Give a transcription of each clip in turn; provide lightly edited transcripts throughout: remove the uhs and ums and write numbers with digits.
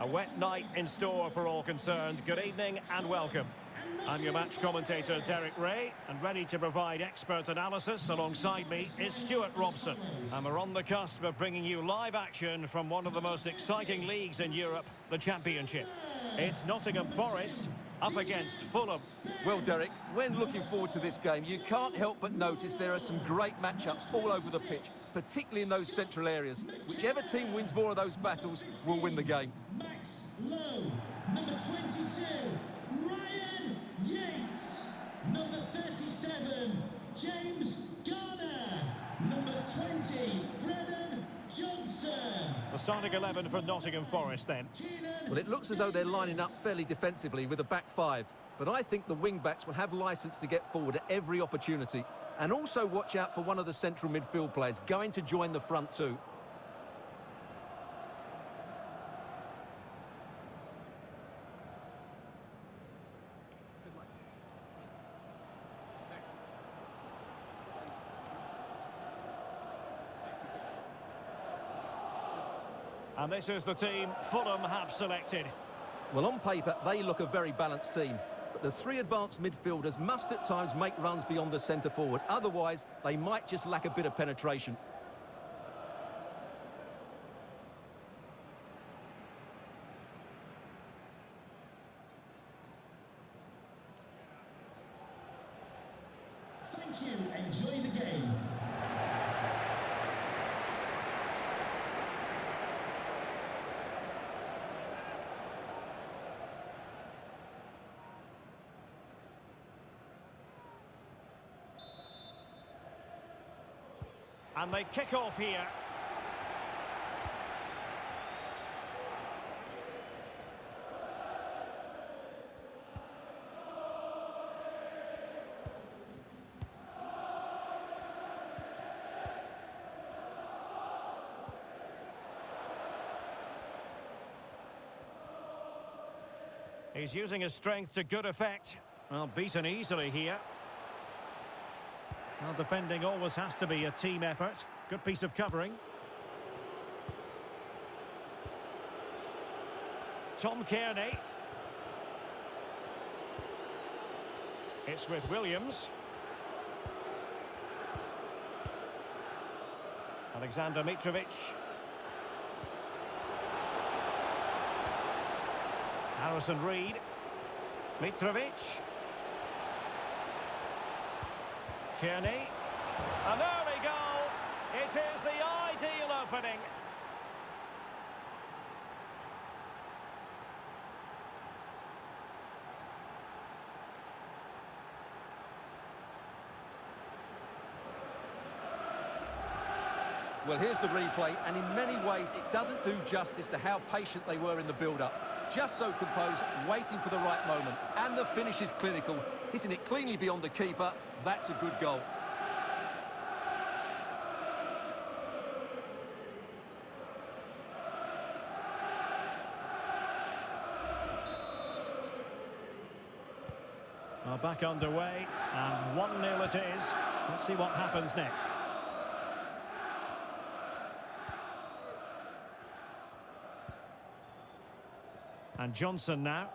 A wet night in store for all concerned. Good evening and welcome. I'm your match commentator, Derek Ray, and ready to provide expert analysis alongside me is Stuart Robson. And we're on the cusp of bringing you live action from one of the most exciting leagues in Europe, the Championship. It's Nottingham Forest up against Fulham. Well, Derek, when looking forward to this game, you can't help but notice there are some great matchups all over the pitch, particularly in those central areas. Whichever team wins more of those battles will win the game. Max Lowe, number 22, Ryan Yates, number 37, James Garner, number 20, Brennan Johnson. The starting 11 for Nottingham Forest then. Well, it looks as though they're lining up fairly defensively with a back five, but I think the wing-backs will have licence to get forward at every opportunity. And also watch out for one of the central midfield players going to join the front too. And this is the team Fulham have selected. Well, on paper, they look a very balanced team. But the three advanced midfielders must at times make runs beyond the centre forward. Otherwise, they might just lack a bit of penetration. Thank you. Enjoy the game. And they kick off here. He's using his strength to good effect. Well, beaten easily here. Well, defending always has to be a team effort. Good piece of covering. Tom Kearney. It's with Williams. Alexander Mitrovic. Harrison Reed. Mitrovic. Kearney. An early goal. It is the ideal opening. Well, here's the replay, and in many ways it doesn't do justice to how patient they were in the build-up. Just so composed, waiting for the right moment. And the finish is clinical. Hitting it cleanly beyond the keeper. That's a good goal. Well, back underway, and 1-0 it is. Let's see what happens next. And Johnson now.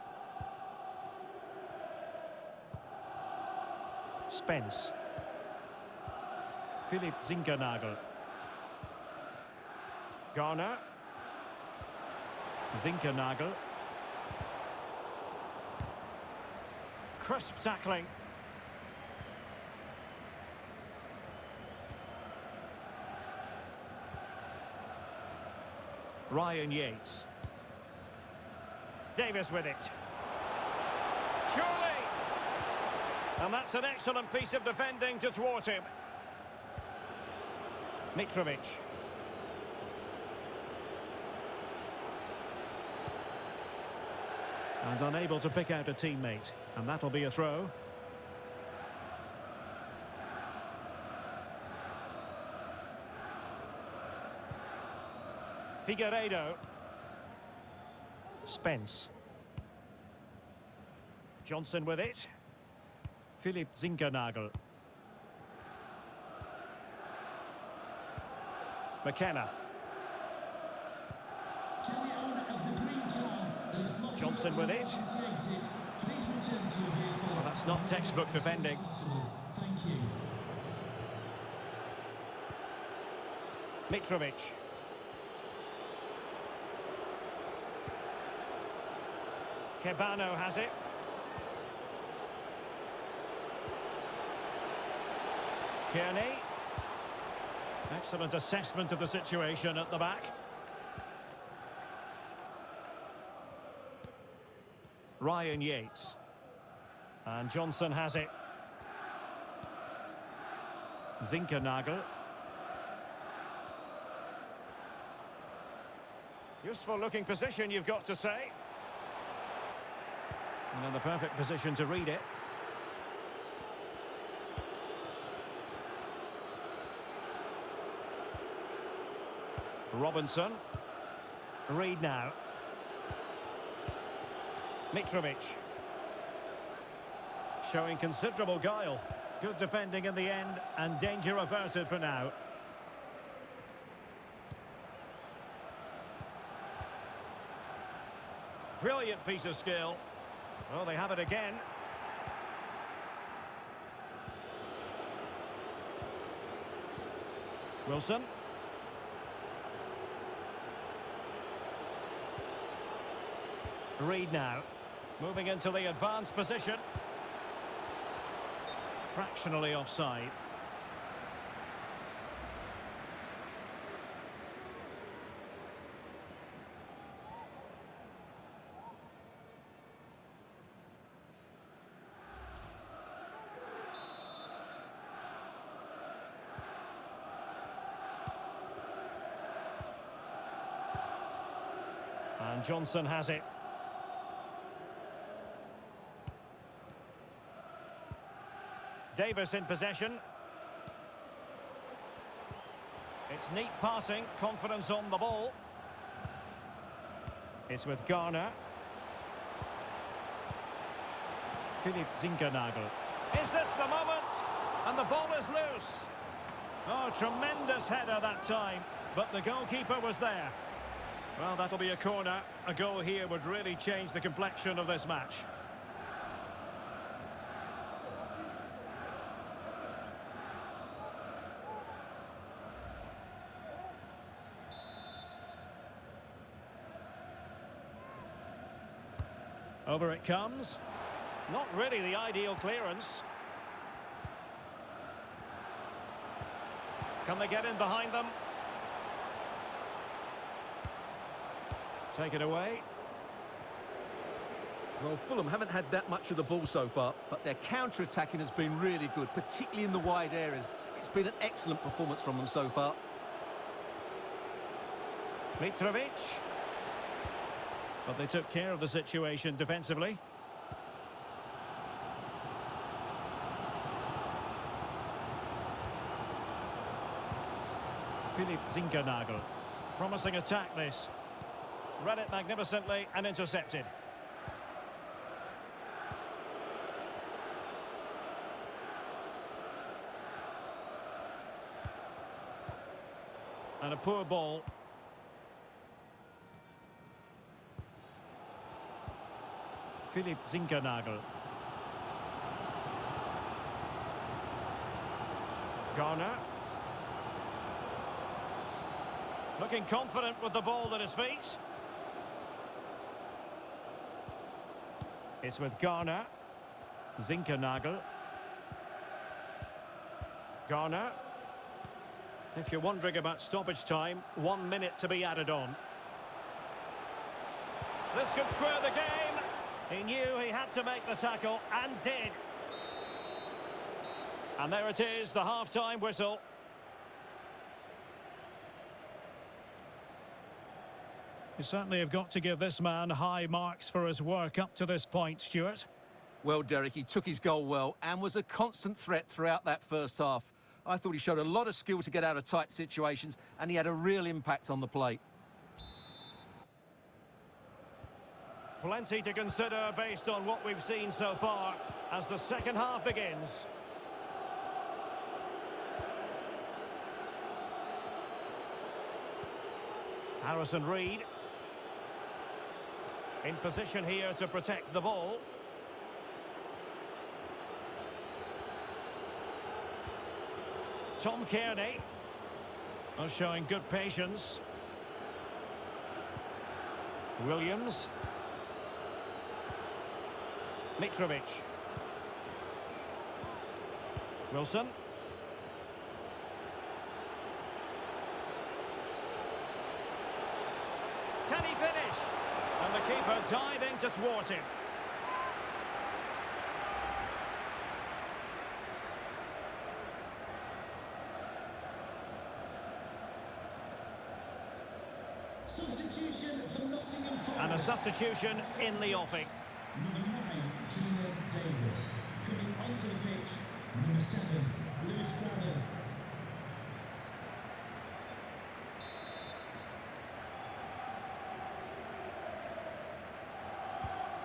Spence. Philipp Zinkernagel. Garner. Zinkernagel. Crisp tackling. Ryan Yates. Davis with it. Surely! And that's an excellent piece of defending to thwart him. Mitrovic. And unable to pick out a teammate. And that'll be a throw. Figueiredo. Spence. Johnson with it. Philipp Zinkernagel. McKenna. Can the owner of the green card Johnson with it. Emergency exit. Please return to your vehicle. Well, that's not textbook defending. Thank you. Mitrovic. Kebano has it. Kearney. Excellent assessment of the situation at the back. Ryan Yates. And Johnson has it. Zinkernagel. Useful looking position, you've got to say. And in the perfect position to read it. Robinson. Reed now. Mitrovic. Showing considerable guile. Good defending in the end, and danger averted for now. Brilliant piece of skill. Well, they have it again. Wilson. Reed now. Moving into the advanced position. Fractionally offside. And Johnson has it. Davis in possession. It's neat passing, confidence on the ball. It's with Garner. Philip Zinkernagel. Is this the moment? And the ball is loose. Oh, tremendous header that time, but the goalkeeper was there. Well, that'll be a corner. A goal here would really change the complexion of this match. Over it comes. Not really the ideal clearance. Can they get in behind them? Take it away. Well, Fulham haven't had that much of the ball so far, but their counter-attacking has been really good, particularly in the wide areas. It's been an excellent performance from them so far. Mitrovic. But they took care of the situation defensively. Philip Zinkernagel. Promising attack this. Read it magnificently and intercepted. And a poor ball. Philip Zinkernagel. Garner. Looking confident with the ball at his feet. It's with Garner. Zinkernagel. Garner. If you're wondering about stoppage time, 1 minute to be added on. This could square the game. He knew he had to make the tackle, and did. And there it is, the half-time whistle. You certainly have got to give this man high marks for his work up to this point, Stuart. Well, Derek, he took his goal well and was a constant threat throughout that first half. I thought he showed a lot of skill to get out of tight situations, and he had a real impact on the plate. Plenty to consider based on what we've seen so far as the second half begins. Harrison Reed. In position here to protect the ball. Tom Kearney. Oh, showing good patience. Williams. Mitrovic. Wilson. Can he finish? And the keeper diving to thwart him. Substitution for Nottingham Forest. And a substitution in the offing. Number 9, Keelan Davis. Coming onto the pitch, number 7, Lewis Gravel.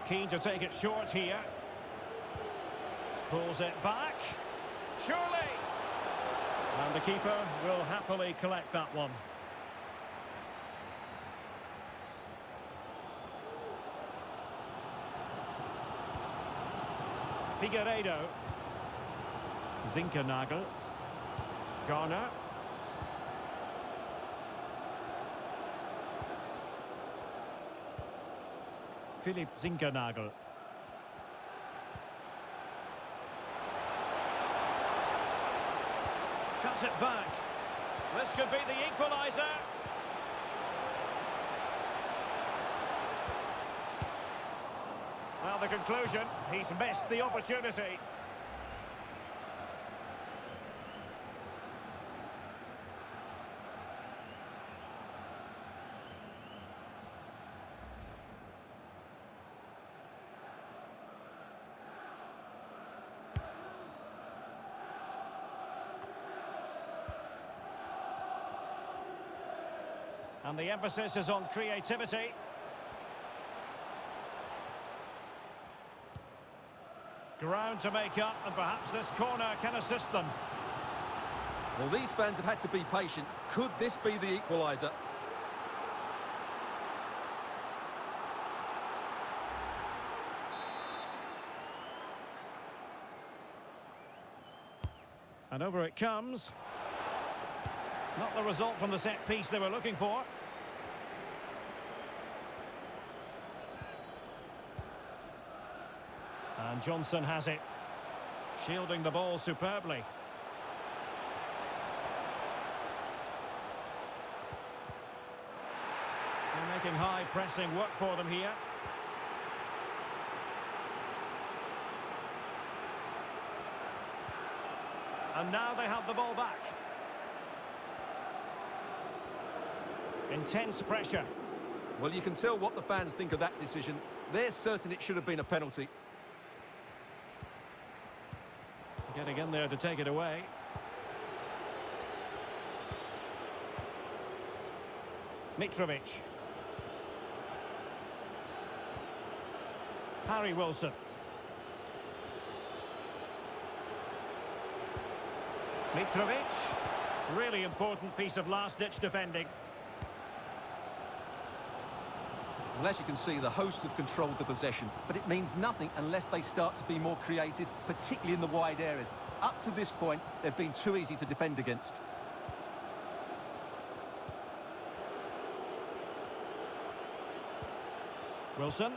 Keen to take it short here. Pulls it back. Surely! And the keeper will happily collect that one. Figueiredo. Zinkernagel. Garner. Philipp Zinkernagel. Cuts it back. This could be the equaliser. Well, the conclusion, he's missed the opportunity. And the emphasis is on creativity. Ground to make up, and perhaps this corner can assist them. Well, these fans have had to be patient. Could this be the equaliser? And over it comes. Not the result from the set piece they were looking for. And Johnson has it. Shielding the ball superbly. They're making high pressing work for them here. And now they have the ball back. Intense pressure. Well, you can tell what the fans think of that decision. They're certain it should have been a penalty. Getting in there to take it away. Mitrovic. Harry Wilson. Mitrovic. Really important piece of last-ditch defending. Well, as you can see, the hosts have controlled the possession, but it means nothing unless they start to be more creative, particularly in the wide areas. Up to this point, they've been too easy to defend against. Wilson.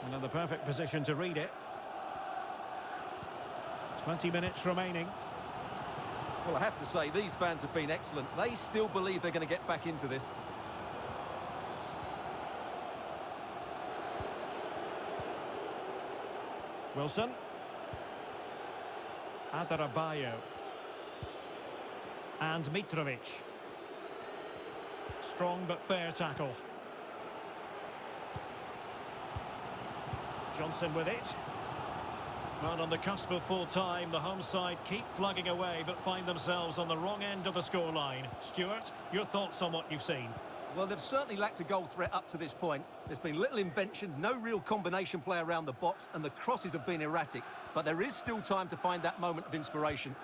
Another perfect position to read it. 20 minutes remaining. Well, I have to say, these fans have been excellent. They still believe they're going to get back into this. Wilson. Adarabioyo. And Mitrovic. Strong but fair tackle. Johnson with it. Well, on the cusp of full time, the home side keep plugging away but find themselves on the wrong end of the scoreline. Stuart, your thoughts on what you've seen? Well, they've certainly lacked a goal threat up to this point. There's been little invention, no real combination play around the box, and the crosses have been erratic. But there is still time to find that moment of inspiration.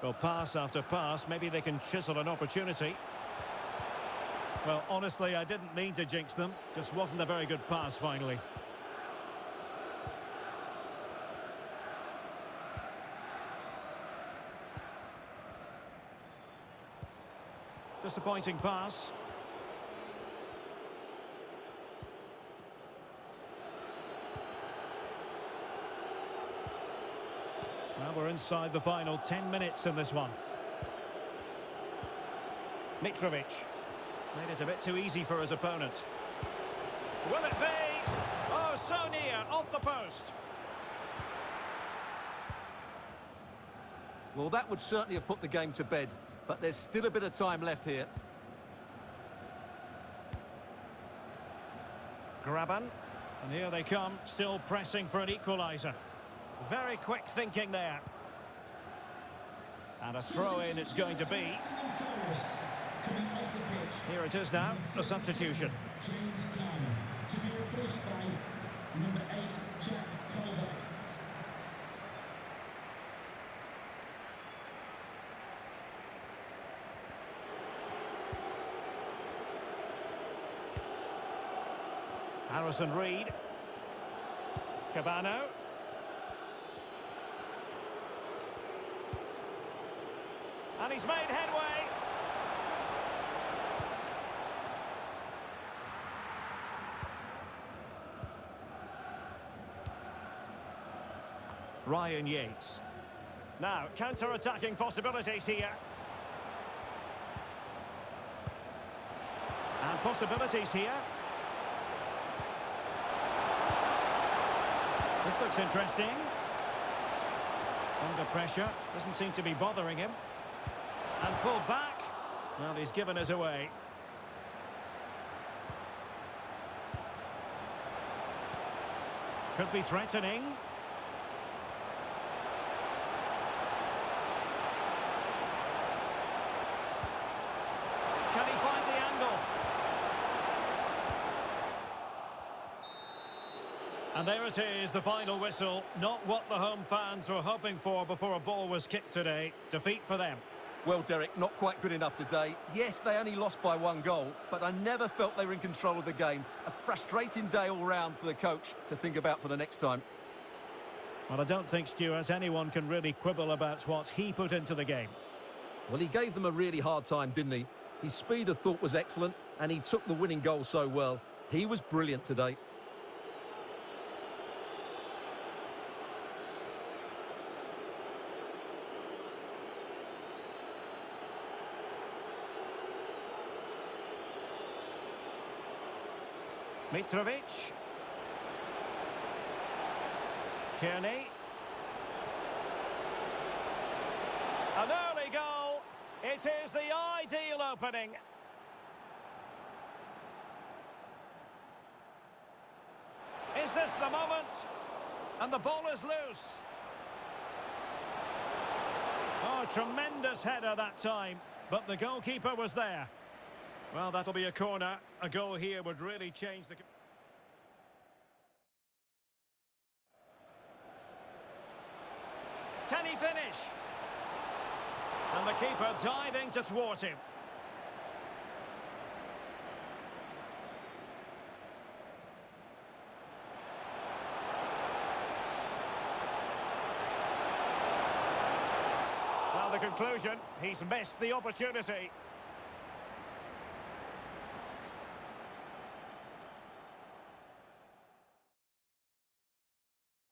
Well, pass after pass, maybe they can chisel an opportunity. Well, honestly, I didn't mean to jinx them. Just wasn't a very good pass, finally. Disappointing pass. Well, we're inside the final 10 minutes in this one. Mitrovic. Made it a bit too easy for his opponent. Will it be? Oh, so near, off the post. Well, that would certainly have put the game to bed, but there's still a bit of time left here. Graban. And here they come, still pressing for an equaliser. Very quick thinking there. And a throw-in it's going to be. Here it is now, a substitution. James Garner to be replaced by number 8, Jack Colbeck. Harrison Reed. Cabano. And he's made headway. Ryan Yates. Now, counter-attacking possibilities here. And possibilities here. This looks interesting. Under pressure, doesn't seem to be bothering him. And pulled back. Well, he's given us away. Could be threatening. Can he find the angle? And there it is, the final whistle. Not what the home fans were hoping for before a ball was kicked today. Defeat for them. Well, Derek, not quite good enough today. Yes, they only lost by 1 goal, but I never felt they were in control of the game. A frustrating day all round for the coach to think about for the next time. Well, I don't think, Stuart, anyone can really quibble about what he put into the game. Well, he gave them a really hard time, didn't he? His speed of thought was excellent, and he took the winning goal so well. He was brilliant today. Mitrovic. Kearney. An early goal. It is the ideal opening. Is this the moment? And the ball is loose. Oh, tremendous header that time. But the goalkeeper was there. Well, that'll be a corner. A goal here would really change the... Can he finish? And the keeper diving to thwart him. Well, the conclusion, he's missed the opportunity.